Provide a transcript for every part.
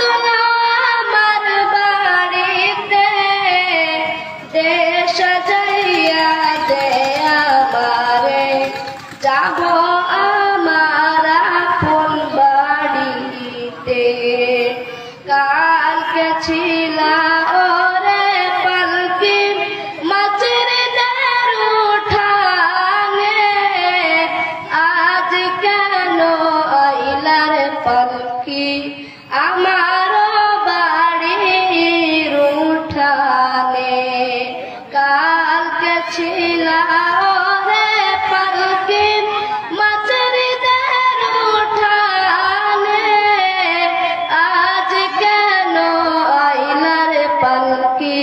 আসলো আমার বাড়িতে, দেশ সাজাইয়া দে আমারে, যাব আমার আপন বাড়িতে। কালকে ছিলা ওরে পালকি মাছের দের উঠানে, আজ কেন আইলার পালকি আমার বাড়ির উঠানে। কালকে ছিলা ওরে পালকি মাছের দের উঠানে, আজ কেন আইলার পালকি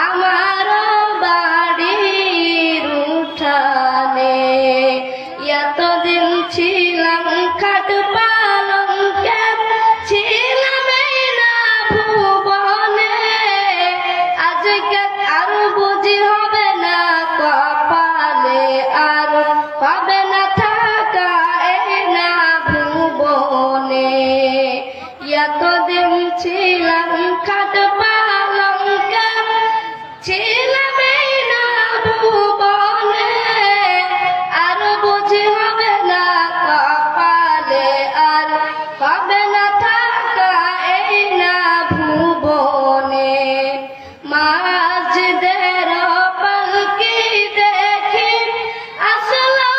আমার বাড়ির উঠানে। এতদিন ছিলাম খাট পালঙ্কে, ছিলাম এই না ভুবনে, আজকে আর বুঝি হবে না কপালে, আর হবে না থাকা এই না ভুবনে। এতদিন ছিলাম খাট পালঙ্কে, ছিলাম এই না ভুবনে, আর বুঝি হবে না কপালে, আর হবে না থাকা এই না ভুবনে। মাঝদের পালকি দেখি আসলো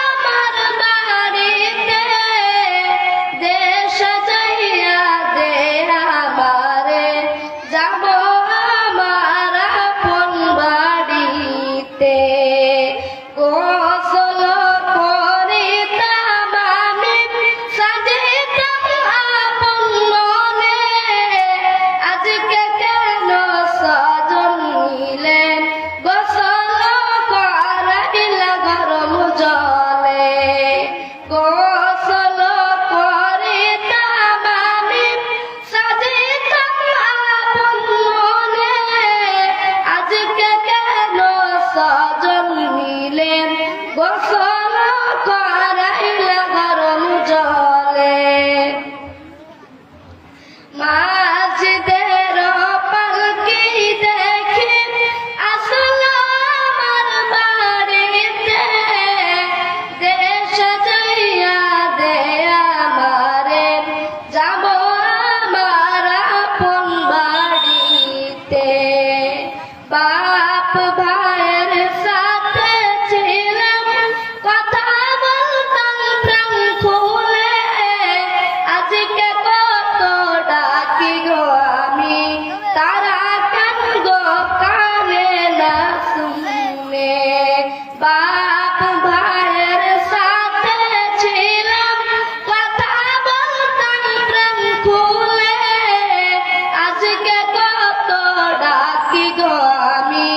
আমার বাড়িতে, দেশ সাজাইয়া দে আমারে, যাব আমার আপন বাড়িতে। গোসল করিতাম আমি, সাজিতাম আপন মনে, আজকে কেন সজন নিলেন গোসল করাইলা গরম জলে। গোসল করিতাম আমি, সাজিতাম আপন মনে, আজকে কেন সজন নিলেন গোসল করাইলা গরম জলে। মাঝদের পালকি দেখি আসলো আমার বাড়িতে, দেশ সাজাইয়া দে আমারে, যাব আমার আপন বাড়িতে। বাপ ভাইয়ের সাথে ছিলাম, কথা বলতাম প্রাণ খুলে, আজকে কত ডাকি গো আমি, তারা কেন গো কানে না শুনে। বাপ ভাইয়ের সাথে ছিলাম, কথা বলতাম প্রাণ খুলে, আজকে কত ডাকি গো আমি,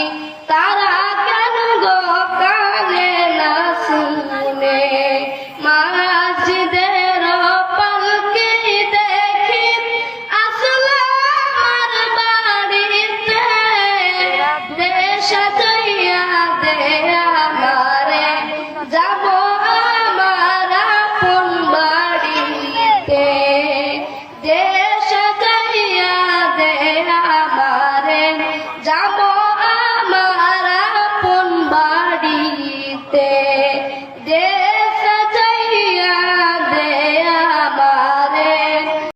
তারা কেন গো কানে না শুনে। মাঝদের পালকি দেখি আসলো আমার বাড়িতে, দেশ সাজাইয়া দে আমারে, যাব আমার আপন বাড়িতে।